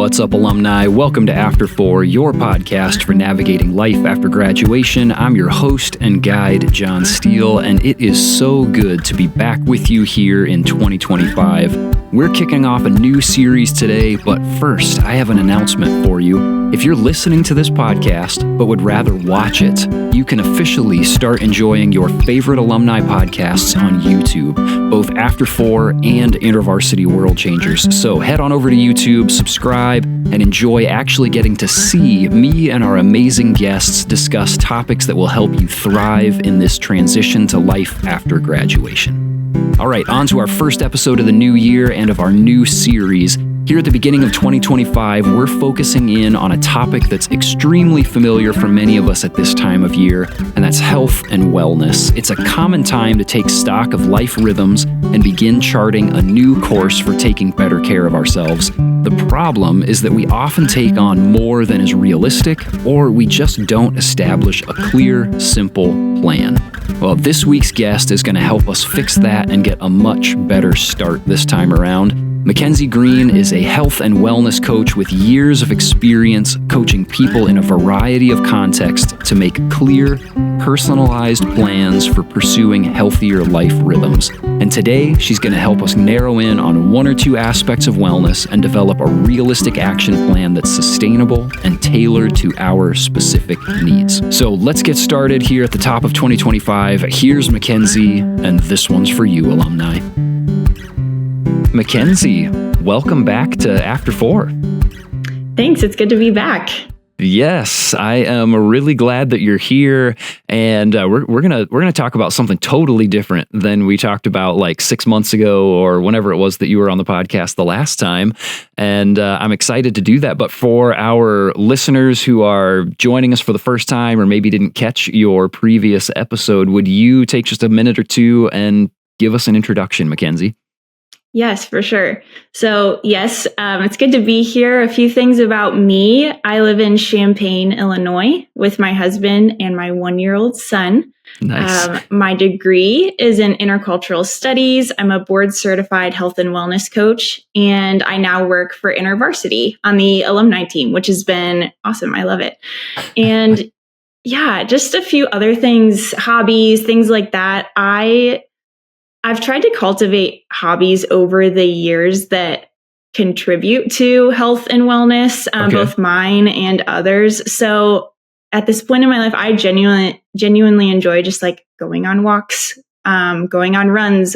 What's up, alumni? Welcome to After 4, your podcast for navigating life after graduation. I'm your host and guide, John Steele, and it is so good to be back with you here in 2025. We're kicking off a new series today, but first, I have an announcement for you. If you're listening to this podcast, but would rather watch it, you can officially start enjoying your favorite alumni podcasts on YouTube, both After 4 and InterVarsity World Changers. So head on over to YouTube, subscribe, and enjoy actually getting to see me and our amazing guests discuss topics that will help you thrive in this transition to life after graduation. All right, on to our first episode of the new year and of our new series. Here at the beginning of 2025, we're focusing in on a topic that's extremely familiar for many of us at this time of year, and that's health and wellness. It's a common time to take stock of life rhythms and begin charting a new course for taking better care of ourselves. The problem is that we often take on more than is realistic, or we just don't establish a clear, simple plan. Well, this week's guest is going to help us fix that and get a much better start this time around. Mackenzie Green is a health and wellness coach with years of experience coaching people in a variety of contexts to make clear, personalized plans for pursuing healthier life rhythms. And today, she's going to help us narrow in on one or two aspects of wellness and develop a realistic action plan that's sustainable and tailored to our specific needs. So let's get started here at the top of 2025. Here's Mackenzie, and this one's for you, alumni. Mackenzie, welcome back to After 4. Thanks. It's good to be back. Yes, I am really glad that you're here, and we're gonna talk about something totally different than we talked about like 6 months ago or whenever it was that you were on the podcast the last time. And I'm excited to do that. But for our listeners who are joining us for the first time or maybe didn't catch your previous episode, would you take just a minute or two and give us an introduction, Mackenzie? Yes, for sure. So yes, it's good to be here. A few things about me. I live in Champaign, Illinois with my husband and my 1-year-old son. Nice. My degree is in intercultural studies. I'm a board certified health and wellness coach, and I now work for InterVarsity on the alumni team, which has been awesome. I love it. And yeah, just a few other things, hobbies, things like that. I've tried to cultivate hobbies over the years that contribute to health and wellness, both mine and others. So at this point in my life, I genuinely enjoy just like going on walks, going on runs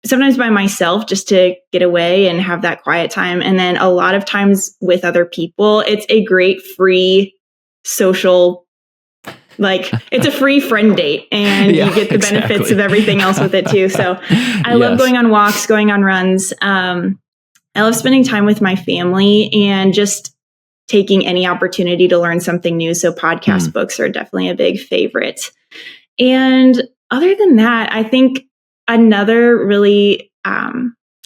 sometimes by myself just to get away and have that quiet time. And then a lot of times with other people. It's a great free social it's a free friend date, and you get the benefits of everything else with it too. So I love going on walks, going on runs. I love spending time with my family and just taking any opportunity to learn something new. So podcast books are definitely a big favorite. And other than that, I think another really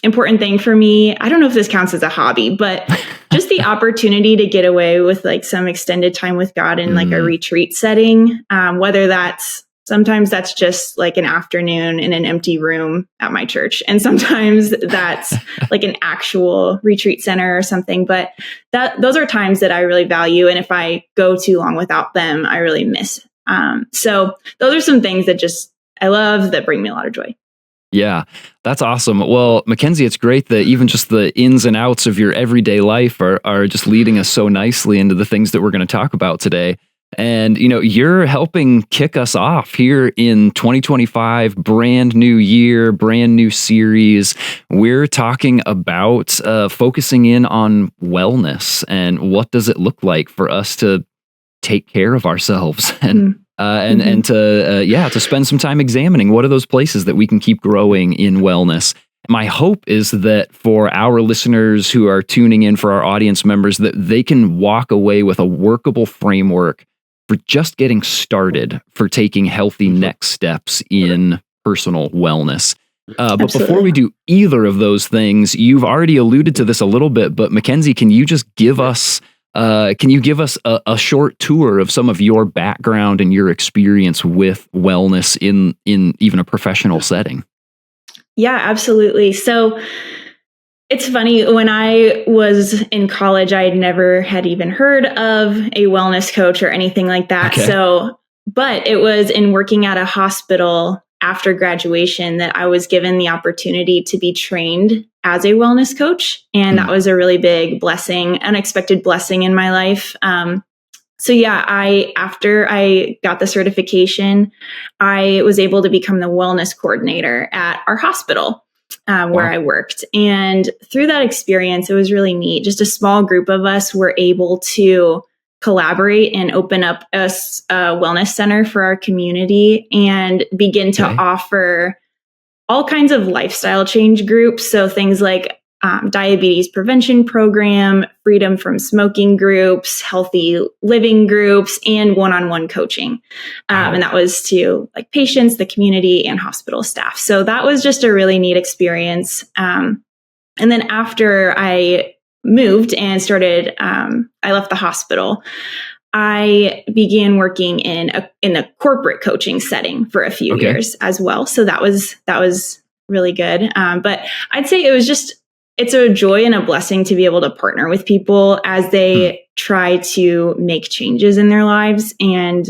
important thing for me, I don't know if this counts as a hobby, but just the opportunity to get away with like some extended time with God in like a retreat setting, whether sometimes that's just like an afternoon in an empty room at my church. And sometimes that's like an actual retreat center or something. But those are times that I really value. And if I go too long without them, I really miss. So those are some things that I love that bring me a lot of joy. Yeah, that's awesome. Well, Mackenzie, it's great that even just the ins and outs of your everyday life are just leading us so nicely into the things that we're going to talk about today. And, you're helping kick us off here in 2025, brand new year, brand new series. We're talking about focusing in on wellness and what does it look like for us to take care of ourselves and to spend some time examining what are those places that we can keep growing in wellness. My hope is that for our listeners who are tuning in, for our audience members, that they can walk away with a workable framework for just getting started, for taking healthy next steps in personal wellness. But before we do either of those things, you've already alluded to this a little bit, but Mackenzie, can you just give us a short tour of some of your background and your experience with wellness in even a professional setting? Yeah, absolutely. So It's funny, when I was in college, I had even heard of a wellness coach or anything like that. Okay. But it was in working at a hospital after graduation that I was given the opportunity to be trained as a wellness coach. And that was a really big blessing, unexpected blessing in my life. After I got the certification, I was able to become the wellness coordinator at our hospital. Where I worked. And through that experience, it was really neat. Just a small group of us were able to collaborate and open up a wellness center for our community and begin to offer all kinds of lifestyle change groups. So things like diabetes prevention program, freedom from smoking groups, healthy living groups, and one-on-one coaching. And that was to like patients, the community, and hospital staff. So that was just a really neat experience. And then after I moved and started, I left the hospital, I began working in a corporate coaching setting for a few years as well. So that was really good. But I'd say it's a joy and a blessing to be able to partner with people as they try to make changes in their lives. And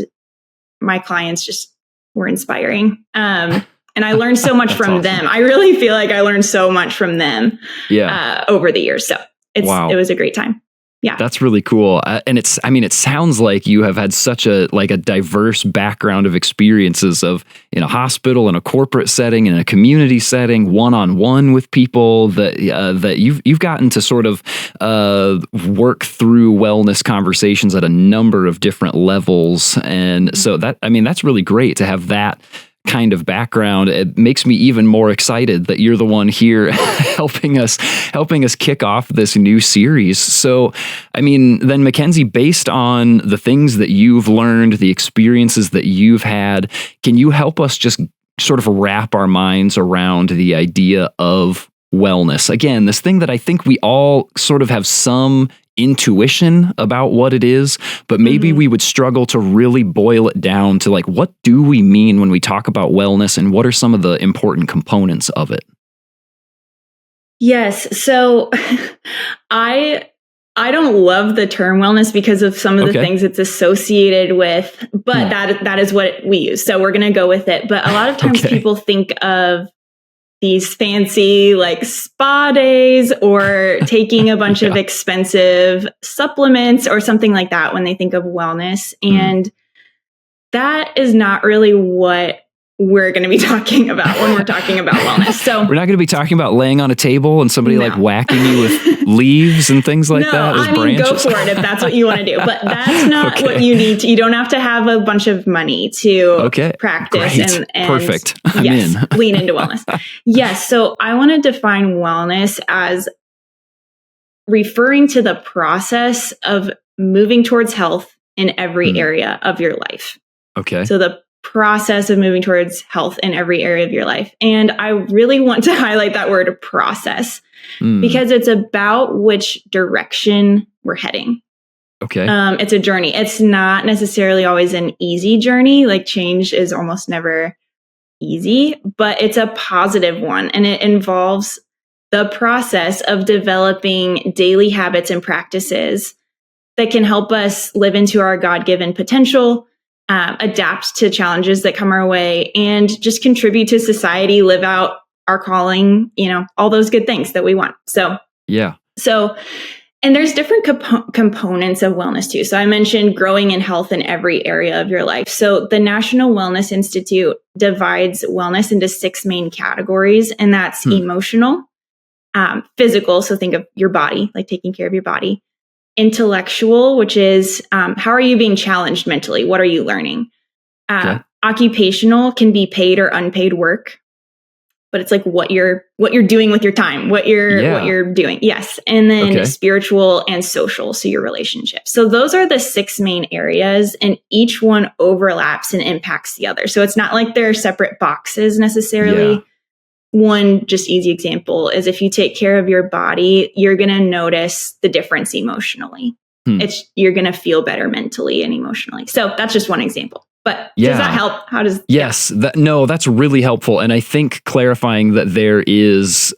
my clients just were inspiring. And I learned so much from them. I really feel like I learned so much from them over the years. So it was a great time. Yeah. That's really cool. And it sounds like you have had such a diverse background of experiences of in a hospital, in a corporate setting, in a community setting, one-on-one with people that you've gotten to sort of work through wellness conversations at a number of different levels. And so that's really great to have that kind of background. It makes me even more excited that you're the one here helping us kick off this new series. So, then Mackenzie, based on the things that you've learned, the experiences that you've had, can you help us just sort of wrap our minds around the idea of wellness? Again, this thing that I think we all sort of have some intuition about what it is, but maybe we would struggle to really boil it down to like, what do we mean when we talk about wellness, and what are some of the important components of it? Yes. So I don't love the term wellness because of some of the things it's associated with, but that is what we use. So we're going to go with it. But a lot of times people think of these fancy like spa days or taking a bunch of expensive supplements or something like that when they think of wellness. And that is not really what we're going to be talking about when we're talking about wellness. So we're not going to be talking about laying on a table and somebody like whacking you with leaves and things like that as branches. Go for it if that's what you want to do. But that's not what you need to. You don't have to have a bunch of money to practice and perfect. I'm in. Lean into wellness. Yes. So I want to define wellness as referring to the process of moving towards health in every area of your life. Okay. So the process of moving towards health in every area of your life. And I really want to highlight that word process because it's about which direction we're heading. Okay. It's a journey. It's not necessarily always an easy journey. Like change is almost never easy, but it's a positive one. And it involves the process of developing daily habits and practices that can help us live into our God-given potential, adapt to challenges that come our way, and just contribute to society, live out our calling, all those good things that we want. And there's different components of wellness too. So I mentioned growing in health in every area of your life. So the National Wellness Institute divides wellness into 6 main categories, and that's emotional, physical. So think of your body, like taking care of your body. Intellectual, which is how are you being challenged mentally? What are you learning? Occupational can be paid or unpaid work, but it's like what you're doing with your time, what you're doing. Yes. And then spiritual and social, so your relationships. So those are the 6 main areas, and each one overlaps and impacts the other. So it's not like they're separate boxes necessarily. Yeah. One just easy example is if you take care of your body, you're going to notice the difference emotionally. You're going to feel better mentally and emotionally. So that's just one example. But Yeah. does that help? How does Yes, that's really helpful, and I think clarifying that there is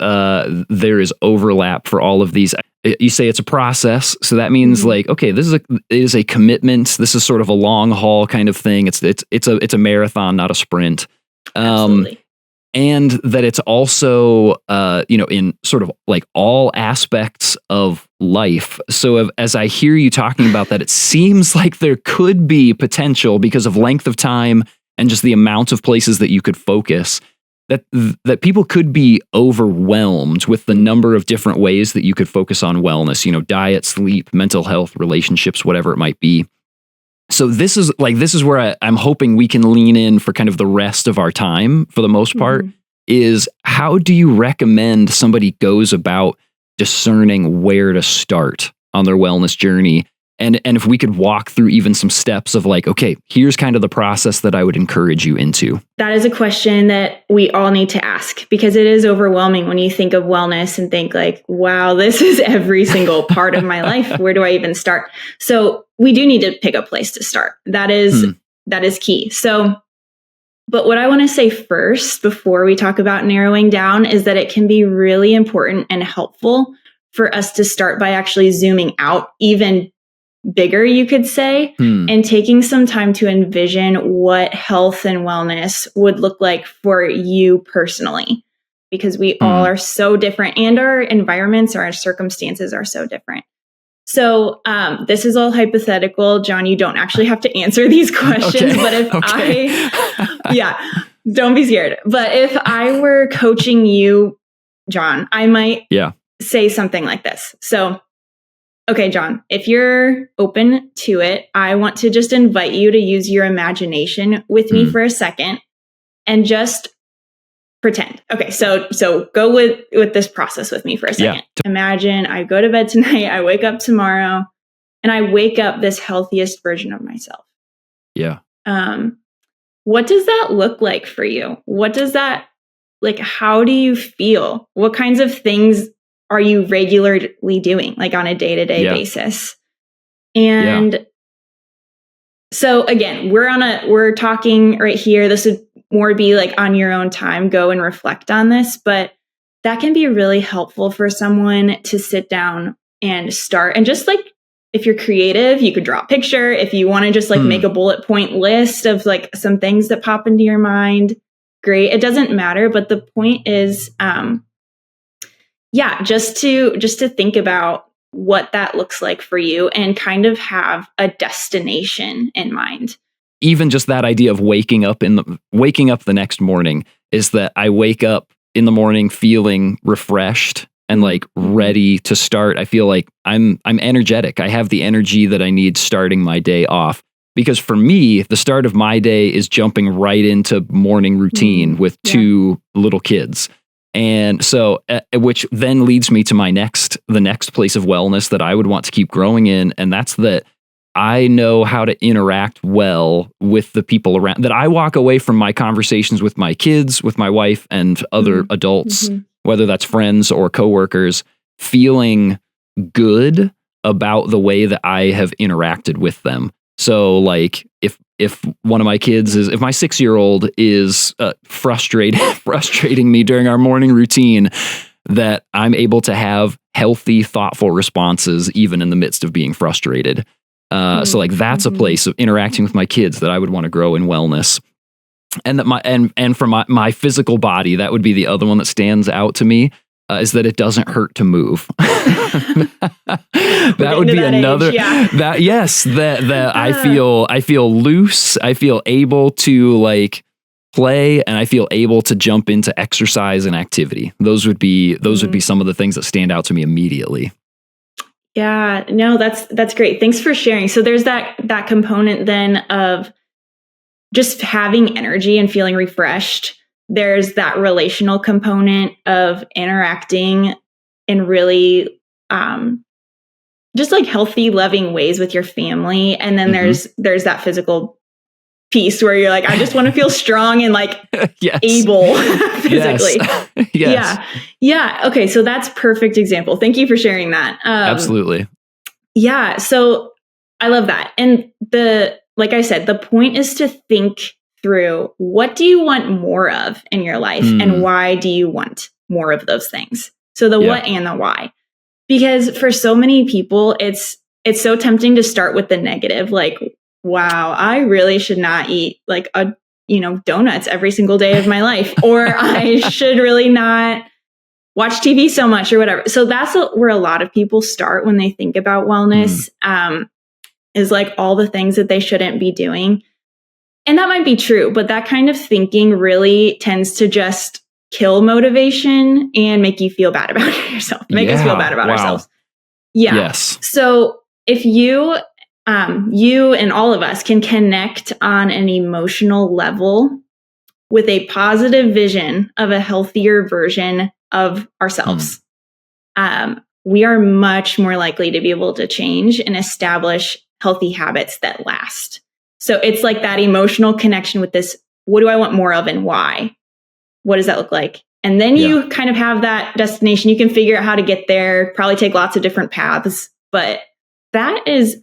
overlap for all of these. You say it's a process, so that means like, okay, this is a commitment. This is sort of a long haul kind of thing. It's a marathon, not a sprint. Absolutely. And that it's also, in sort of like all aspects of life. So as I hear you talking about that, it seems like there could be potential because of length of time and just the amount of places that you could focus, that people could be overwhelmed with the number of different ways that you could focus on wellness, diet, sleep, mental health, relationships, whatever it might be. So this is where I'm hoping we can lean in for kind of the rest of our time, for the most part, is how do you recommend somebody goes about discerning where to start on their wellness journey? And if we could walk through even some steps of like, okay, here's kind of the process that I would encourage you into. That is a question that we all need to ask, because it is overwhelming when you think of wellness and think like, wow, this is every single part of my life. Where do I even start? So we do need to pick a place to start. That is key. So, but what I want to say first, before we talk about narrowing down, is that it can be really important and helpful for us to start by actually zooming out even bigger, you could say, and taking some time to envision what health and wellness would look like for you personally, because we all are so different and our environments or our circumstances are so different. So this is all hypothetical. John, you don't actually have to answer these questions, but if don't be scared. But if I were coaching you, John, I might say something like this. So, okay, John, if you're open to it, I want to just invite you to use your imagination with me for a second and just pretend. Okay, so go with this process with me for a second. Yeah. Imagine I go to bed tonight, I wake up tomorrow, and I wake up this healthiest version of myself. Yeah. What does that look like for you? What does that, like, how do you feel? What kinds of things are you regularly doing, like on a day-to-day basis? And so again, we're talking right here. This would more be like on your own time, go and reflect on this, but that can be really helpful for someone to sit down and start. And just like, if you're creative, you could draw a picture. If you want to just like make a bullet point list of like some things that pop into your mind, great. It doesn't matter. But the point is, just to think about what that looks like for you and kind of have a destination in mind. Even just that idea of waking up the next morning, is that I wake up in the morning feeling refreshed and like ready to start. I feel like I'm energetic. I have the energy that I need starting my day off. Because for me, the start of my day is jumping right into morning routine with two little kids. And so, which then leads me to the next place of wellness that I would want to keep growing in. And that's that I know how to interact well with the people around, that I walk away from my conversations with my kids, with my wife and other adults, whether that's friends or coworkers, feeling good about the way that I have interacted with them. So like if one of my kids if my 6-year-old is frustrating me during our morning routine, that I'm able to have healthy, thoughtful responses even in the midst of being frustrated. So like that's a place of interacting with my kids that I would want to grow in wellness. And that and for my physical body, that would be the other one that stands out to me. Is that it doesn't hurt to move. That would be another age, that I feel loose, I feel able to like play, and I feel able to jump into exercise and activity. Those would be some of the things that stand out to me immediately. Yeah, no, that's great. Thanks for sharing. So there's that component then of just having energy and feeling refreshed. There's that relational component of interacting in really just like healthy, loving ways with your family. And then there's that physical piece where you're like, I just want to feel strong and like able physically. Yes. Yeah. Okay. So that's perfect example. Thank you for sharing that. Absolutely. Yeah. So I love that. And like I said, the point is to think through, what do you want more of in your life and why do you want more of those things? So the what and the why. Because for so many people, it's so tempting to start with the negative, like, wow, I really should not eat like donuts every single day of my life, or I should really not watch TV so much or whatever. So that's where a lot of people start when they think about wellness, is like all the things that they shouldn't be doing. And that might be true, but that kind of thinking really tends to just kill motivation and make you feel bad about yourself, make us feel bad about ourselves. Yeah. Yes. So if you and all of us can connect on an emotional level with a positive vision of a healthier version of ourselves, we are much more likely to be able to change and establish healthy habits that last. So it's like that emotional connection with this. What do I want more of and why? What does that look like? And then you kind of have that destination. You can figure out how to get there, probably take lots of different paths, but that is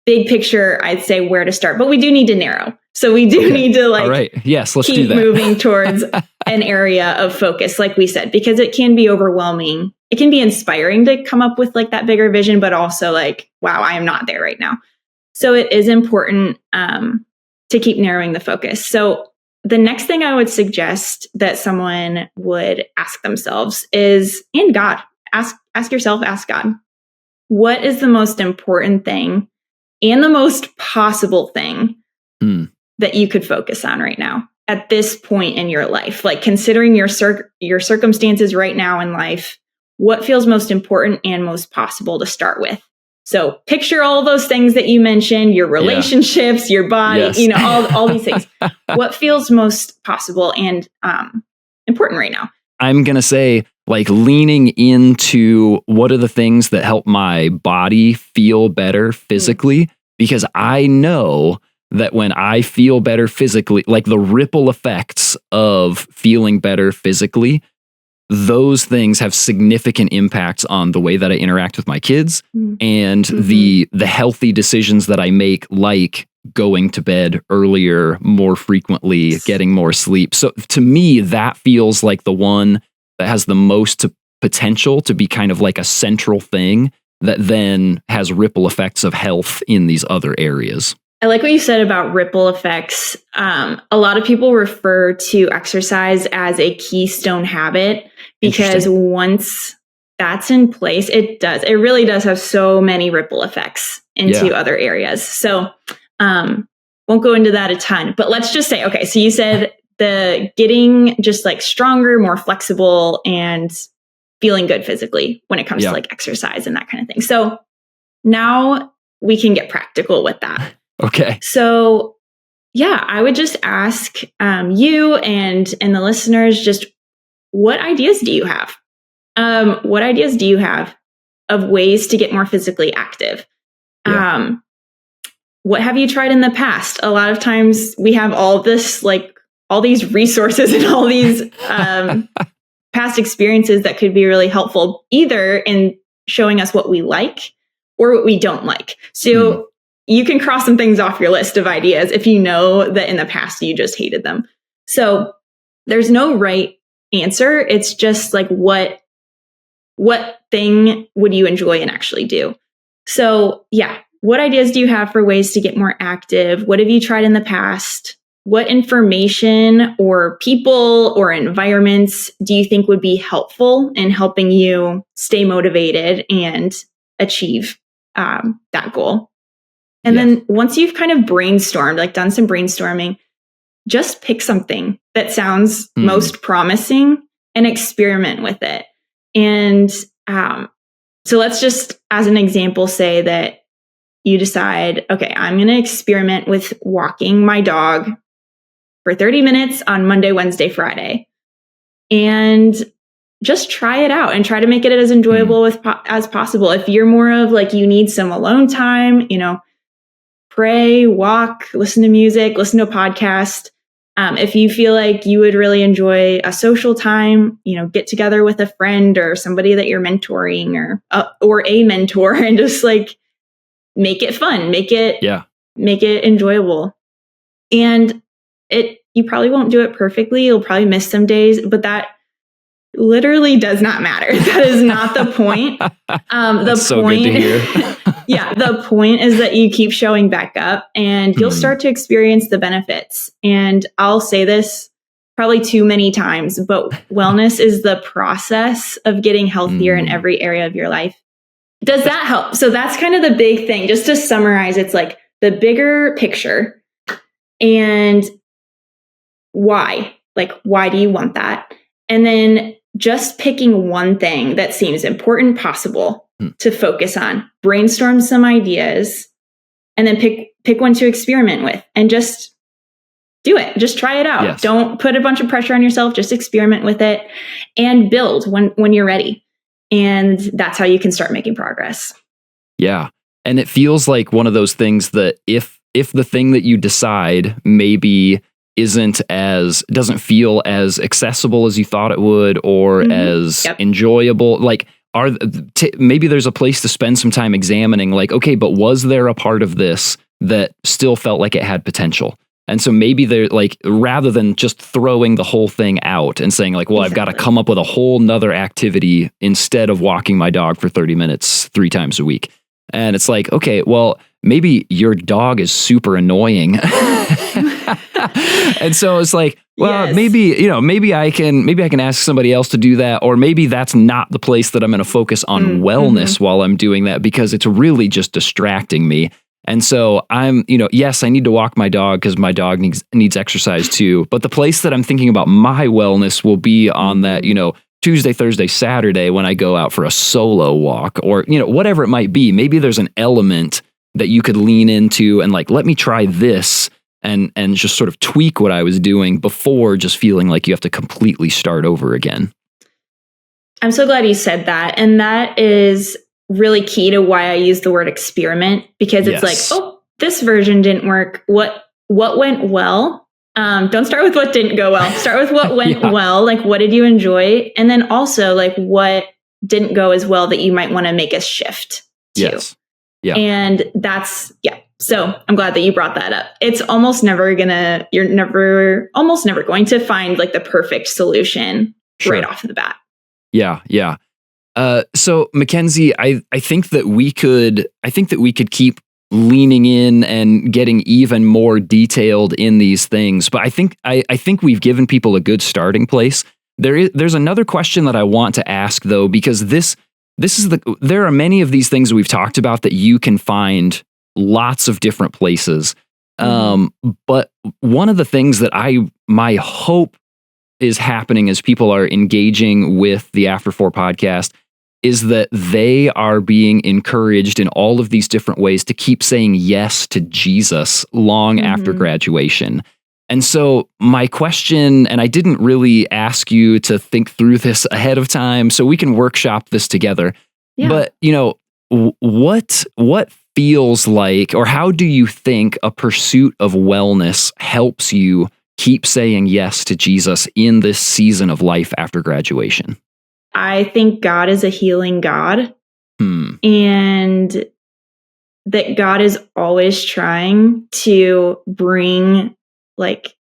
big picture, I'd say, where to start. But we do need to narrow. So we do need to all right. Yes, let's keep do that. moving towards an area of focus, like we said, because it can be overwhelming. It can be inspiring to come up with like that bigger vision, but also like, wow, I am not there right now. So it is important to keep narrowing the focus. So the next thing I would suggest that someone would ask themselves is, and God, ask yourself, ask God, what is the most important thing and the most possible thing that you could focus on right now at this point in your life? Like considering your circumstances right now in life, what feels most important and most possible to start with? So picture all those things that you mentioned, your relationships, your body, all these things. What feels most possible and important right now? I'm going to say like leaning into what are the things that help my body feel better physically, because I know that when I feel better physically, like the ripple effects of feeling better physically, those things have significant impacts on the way that I interact with my kids and the healthy decisions that I make, like going to bed earlier, more frequently, getting more sleep. So to me, that feels like the one that has the most potential to be kind of like a central thing that then has ripple effects of health in these other areas. I like what you said about ripple effects. A lot of people refer to exercise as a keystone habit because once that's in place, it really does have so many ripple effects into other areas. So won't go into that a ton, but let's just say, okay, so you said the getting just like stronger, more flexible, and feeling good physically when it comes to like exercise and that kind of thing. So now we can get practical with that. Okay. So I would just ask you and the listeners, just what ideas do you have? What ideas do you have of ways to get more physically active? What have you tried in the past? A lot of times we have all these resources and all these past experiences that could be really helpful, either in showing us what we like or what we don't like. So you can cross some things off your list of ideas if you know that in the past you just hated them. So there's no right answer. It's just like what thing would you enjoy and actually do? So what ideas do you have for ways to get more active? What have you tried in the past? What information or people or environments do you think would be helpful in helping you stay motivated and achieve that goal? And then once you've kind of brainstormed, like done some brainstorming, just pick something that sounds most promising and experiment with it. And so let's just, as an example, say that you decide, okay, I'm going to experiment with walking my dog for 30 minutes on Monday, Wednesday, Friday, and just try it out and try to make it as enjoyable as possible. If you're more of like, you need some alone time, pray, walk, listen to music, listen to a podcast. If you feel like you would really enjoy a social time, get together with a friend or somebody that you're mentoring or a mentor and just like make it fun, make it make it enjoyable. And you probably won't do it perfectly. You'll probably miss some days, but that literally does not matter. That is not the point. That's so good to hear. Yeah, the point is that you keep showing back up and you'll start to experience the benefits. And I'll say this probably too many times, but wellness is the process of getting healthier in every area of your life. Does that help? So that's kind of the big thing. Just to summarize, it's like the bigger picture and why. Like, why do you want that? And then just picking one thing that seems important possible to focus on, brainstorm some ideas, and then pick one to experiment with and just do it. Just try it out. Yes. Don't put a bunch of pressure on yourself. Just experiment with it and build when you're ready. And that's how you can start making progress. Yeah. And it feels like one of those things that if the thing that you decide maybe doesn't feel as accessible as you thought it would, or as enjoyable, like maybe there's a place to spend some time examining, like, okay, but was there a part of this that still felt like it had potential? And so maybe they're like, rather than just throwing the whole thing out and saying like, well, I've got to come up with a whole nother activity instead of walking my dog for 30 minutes 3 times a week. And it's like, okay, well, maybe your dog is super annoying. And so it's like, well, maybe I can ask somebody else to do that. Or maybe that's not the place that I'm going to focus on wellness while I'm doing that, because it's really just distracting me. And so I'm, yes, I need to walk my dog because my dog needs exercise too. But the place that I'm thinking about my wellness will be on that, Tuesday, Thursday, Saturday when I go out for a solo walk, or, whatever it might be. Maybe there's an element that you could lean into and like, let me try this and just sort of tweak what I was doing before just feeling like you have to completely start over again. I'm so glad you said that. And that is really key to why I use the word experiment, because it's like, oh, this version didn't work. What went well? Don't start with what didn't go well. Start with what went well. Like, what did you enjoy? And then also like what didn't go as well that you might want to make a shift to. Yes. Yeah. And that's, So I'm glad that you brought that up. It's you're almost never going to find like the perfect solution right off the bat. Yeah. Yeah. So Mackenzie, I think that we could keep leaning in and getting even more detailed in these things. But I think we've given people a good starting place. There's another question that I want to ask though, because there are many of these things that we've talked about that you can find lots of different places. But one of the things that my hope is happening as people are engaging with the After 4 podcast is that they are being encouraged in all of these different ways to keep saying yes to Jesus long after graduation. And so my question, and I didn't really ask you to think through this ahead of time, so we can workshop this together. Yeah. But, what feels like, or how do you think a pursuit of wellness helps you keep saying yes to Jesus in this season of life after graduation? I think God is a healing God, and that God is always trying to bring like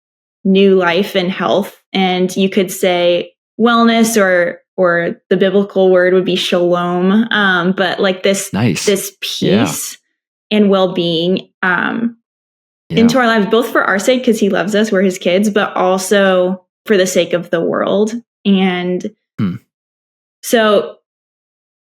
new life and health. And you could say wellness, or the biblical word would be shalom. But like this peace and well-being into our lives, both for our sake, because he loves us, we're his kids, but also for the sake of the world. And so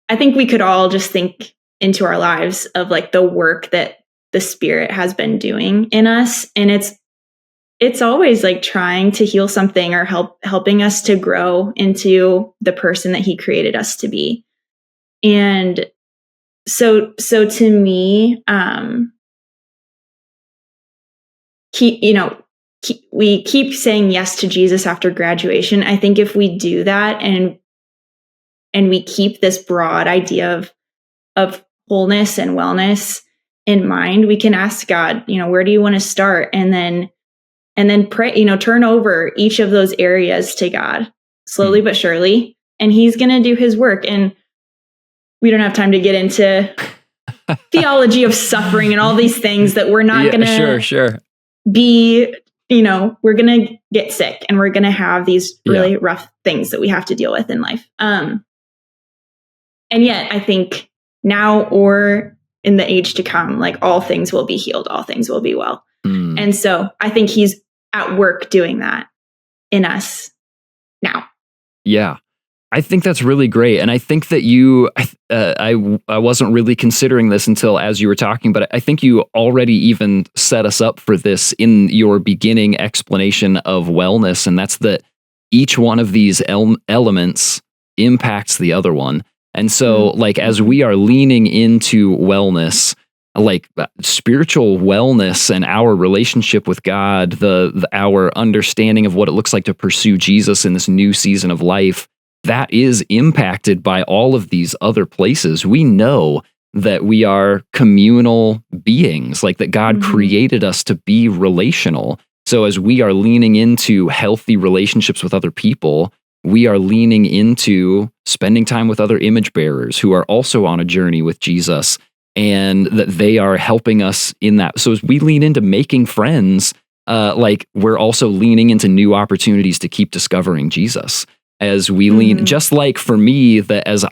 I think we could all just think into our lives of like the work that the Spirit has been doing in us. And it's always like trying to heal something or helping us to grow into the person that he created us to be. And so to me, we keep saying yes to Jesus after graduation. I think if we do that and we keep this broad idea of wholeness and wellness in mind, we can ask God, where do you want to start? And then pray, turn over each of those areas to God slowly but surely. And he's going to do his work. And we don't have time to get into theology of suffering and all these things that we're not going to sure. be, we're going to get sick and we're going to have these really rough things that we have to deal with in life. And yet I think now or in the age to come, like all things will be healed, all things will be well. And so I think he's at work doing that in us now. Yeah. I think that's really great. And I think that I wasn't really considering this until as you were talking, but I think you already even set us up for this in your beginning explanation of wellness. And that's that each one of these elements impacts the other one. And so like, as we are leaning into wellness, like spiritual wellness and our relationship with God, our understanding of what it looks like to pursue Jesus in this new season of life, that is impacted by all of these other places. We know that we are communal beings, like that God created us to be relational. So as we are leaning into healthy relationships with other people, we are leaning into spending time with other image bearers who are also on a journey with Jesus, and that they are helping us in that. So as we lean into making friends, like we're also leaning into new opportunities to keep discovering Jesus. As we lean, just like for me, that as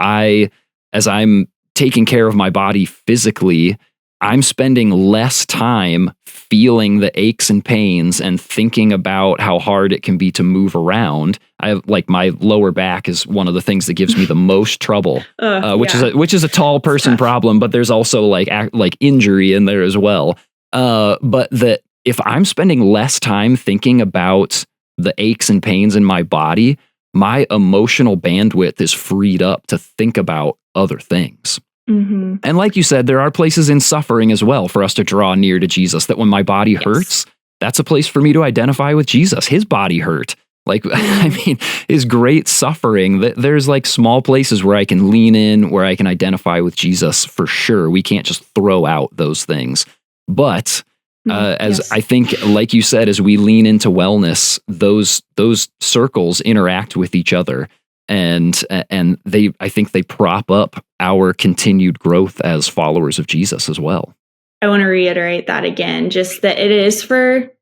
I'm taking care of my body physically, I'm spending less time feeling the aches and pains and thinking about how hard it can be to move around. I have, like, my lower back is one of the things that gives me the most trouble, which is a tall person problem, but there's also like injury in there as well. But that if I'm spending less time thinking about the aches and pains in my body, my emotional bandwidth is freed up to think about other things. And like you said, there are places in suffering as well for us to draw near to Jesus, that when my body hurts, that's a place for me to identify with Jesus. His body hurt. Like, I mean, his great suffering, there's like small places where I can lean in, where I can identify with Jesus for sure. We can't just throw out those things. But I think, like you said, as we lean into wellness, those circles interact with each other, and I think they prop up our continued growth as followers of Jesus as well. I want to reiterate that again, just that it is for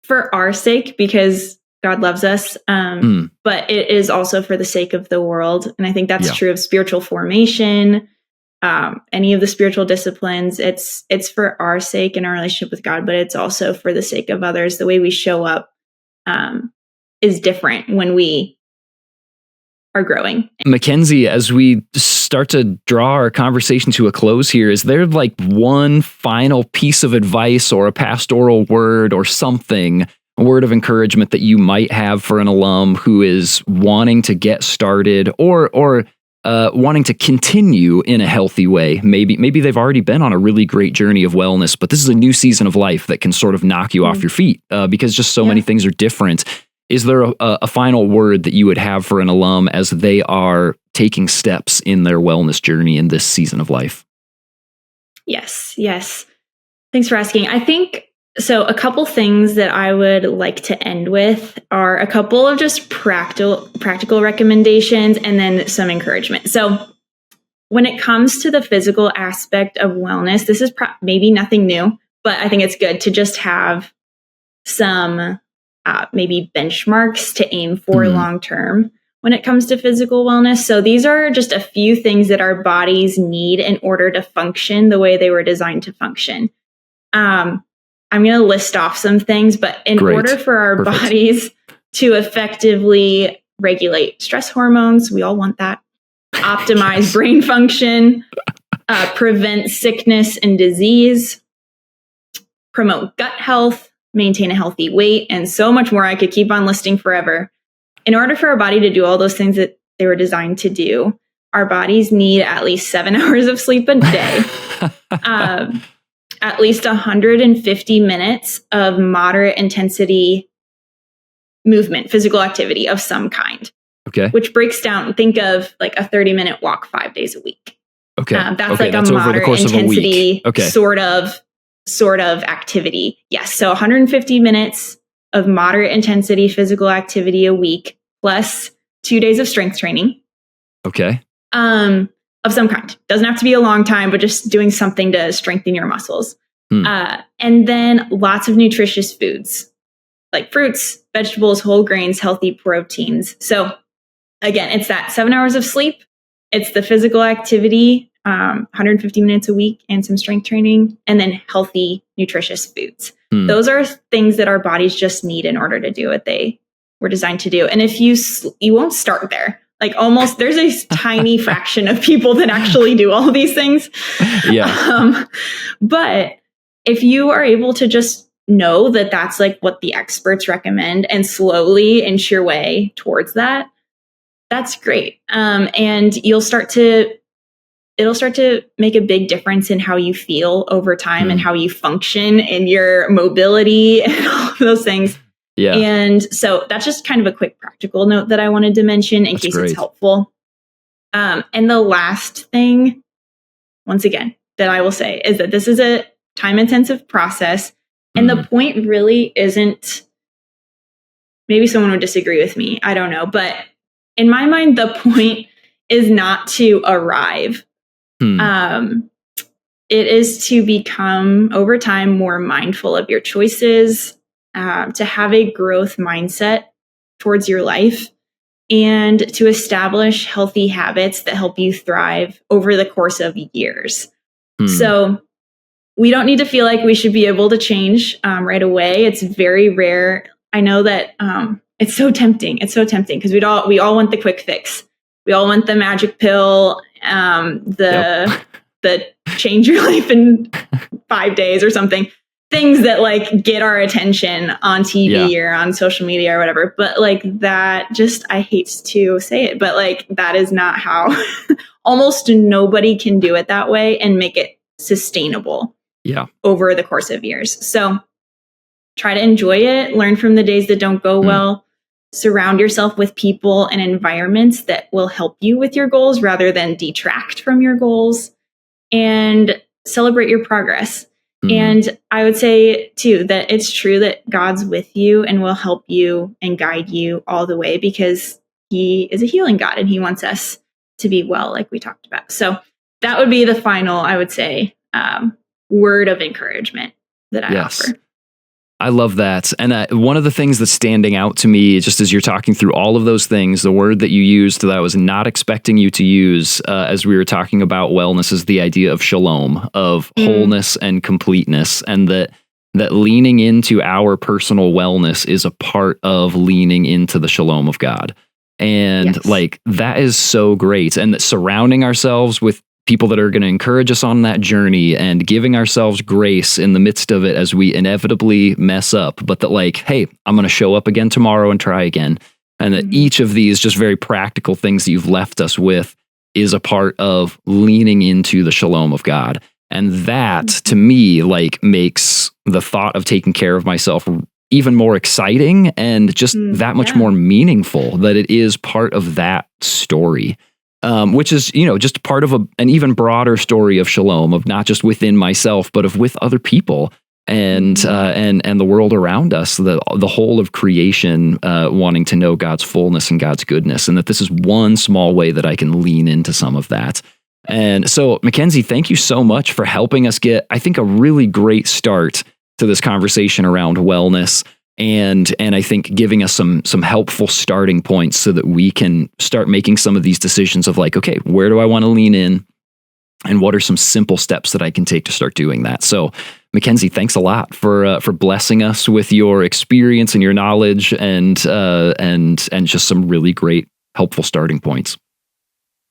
our sake, because God loves us, but it is also for the sake of the world. And I think that's true of spiritual formation. Any of the spiritual disciplines, it's for our sake and our relationship with God, but it's also for the sake of others. The way we show up is different when we are growing. Mackenzie, as we start to draw our conversation to a close here, is there like one final piece of advice or a pastoral word or something, a word of encouragement that you might have for an alum who is wanting to get started or wanting to continue in a healthy way? Maybe they've already been on a really great journey of wellness, but this is a new season of life that can sort of knock you off your feet because just so many things are different. Is there a final word that you would have for an alum as they are taking steps in their wellness journey in this season of life? Yes. Thanks for asking. I think so. A couple things that I would like to end with are a couple of just practical recommendations and then some encouragement. So when it comes to the physical aspect of wellness, this is maybe nothing new, but I think it's good to just have some maybe benchmarks to aim for long term when it comes to physical wellness. So these are just a few things that our bodies need in order to function the way they were designed to function. I'm going to list off some things, but in order for our bodies to effectively regulate stress hormones, we all want that, optimize brain function, prevent sickness and disease, promote gut health, maintain a healthy weight, and so much more. I could keep on listing forever. In order for our body to do all those things that they were designed to do, our bodies need at least 7 hours of sleep a day, at least 150 minutes of moderate intensity movement, physical activity of some kind. Okay. Which breaks down, think of like a 30-minute walk 5 days a week. Okay. That's like a moderate intensity sort of activity. Yes. So 150 minutes of moderate intensity physical activity a week plus 2 days of strength training. Okay. of some kind. Doesn't have to be a long time, but just doing something to strengthen your muscles. And then lots of nutritious foods like fruits, vegetables, whole grains, healthy proteins. So again, it's that 7 hours of sleep. It's the physical activity, 150 minutes a week and some strength training, and then healthy, nutritious foods. Those are things that our bodies just need in order to do what they were designed to do. And if you won't start there. Like almost, there's a tiny fraction of people that actually do all of these things. Yeah. But if you are able to just know that that's like what the experts recommend and slowly inch your way towards that, that's great. And it'll start to make a big difference in how you feel over time and how you function and your mobility and all of those things. Yeah. And so that's just kind of a quick practical note that I wanted to mention in case it's helpful. And the last thing, once again, that I will say is that this is a time-intensive process. And the point really isn't, maybe someone would disagree with me, I don't know. But in my mind, the point is not to arrive. It is to become, over time, more mindful of your choices, to have a growth mindset towards your life, and to establish healthy habits that help you thrive over the course of years. So we don't need to feel like we should be able to change right away. It's very rare. I know that it's so tempting. It's so tempting because we all want the quick fix. We all want the magic pill, the change your life in 5 days or something. Things that like get our attention on TV or on social media or whatever. But like that, just, I hate to say it, but like that is not how almost nobody can do it that way and make it sustainable over the course of years. So try to enjoy it, learn from the days that don't go well, surround yourself with people and environments that will help you with your goals rather than detract from your goals, and celebrate your progress. And I would say, too, that it's true that God's with you and will help you and guide you all the way because he is a healing God and he wants us to be well, like we talked about. So that would be the final, I would say, word of encouragement that I offer. I love that. And one of the things that's standing out to me, just as you're talking through all of those things, the word that you used that I was not expecting you to use as we were talking about wellness is the idea of shalom, of wholeness and completeness, and that leaning into our personal wellness is a part of leaning into the shalom of God. And like, that is so great. And that surrounding ourselves with people that are going to encourage us on that journey and giving ourselves grace in the midst of it as we inevitably mess up, but that like, hey, I'm going to show up again tomorrow and try again. And that each of these just very practical things that you've left us with is a part of leaning into the shalom of God. And that to me, like, makes the thought of taking care of myself even more exciting and just that much more meaningful, that it is part of that story. Which is, just part of an even broader story of shalom, of not just within myself, but of with other people and the world around us, the whole of creation wanting to know God's fullness and God's goodness, and that this is one small way that I can lean into some of that. And so, Mackenzie, thank you so much for helping us get, I think, a really great start to this conversation around wellness. And I think giving us some helpful starting points so that we can start making some of these decisions of like, okay, where do I want to lean in? And what are some simple steps that I can take to start doing that? So, Mackenzie, thanks a lot for blessing us with your experience and your knowledge and just some really great, helpful starting points.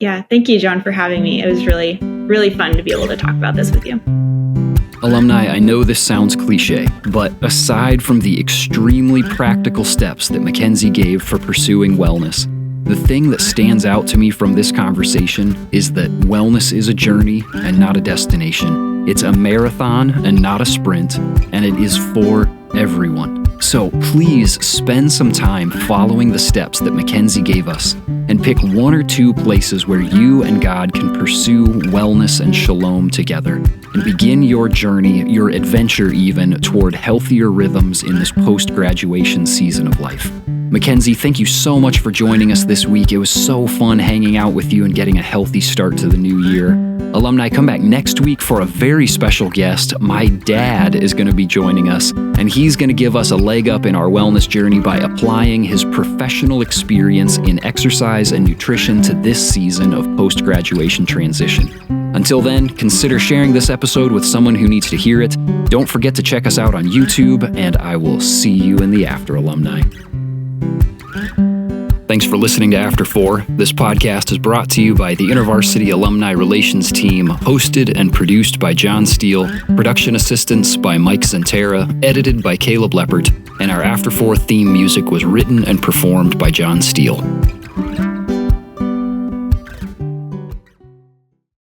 Yeah, thank you, John, for having me. It was really, really fun to be able to talk about this with you. Alumni, I know this sounds cliche, but aside from the extremely practical steps that Mackenzie gave for pursuing wellness, the thing that stands out to me from this conversation is that wellness is a journey and not a destination. It's a marathon and not a sprint, and it is for everyone. So please spend some time following the steps that Mackenzie gave us and pick one or two places where you and God can pursue wellness and shalom together and begin your journey, your adventure even, toward healthier rhythms in this post-graduation season of life. Mackenzie, thank you so much for joining us this week. It was so fun hanging out with you and getting a healthy start to the new year. Alumni, come back next week for a very special guest. My dad is going to be joining us, and he's going to give us a leg up in our wellness journey by applying his professional experience in exercise and nutrition to this season of post-graduation transition. Until then, consider sharing this episode with someone who needs to hear it. Don't forget to check us out on YouTube, and I will see you in the after, alumni. Thanks for listening to After 4. This podcast is brought to you by the InterVarsity Alumni Relations Team, hosted and produced by John Steele, production assistance by Mike Zentera, edited by Caleb Leppert, and our After 4 theme music was written and performed by John Steele.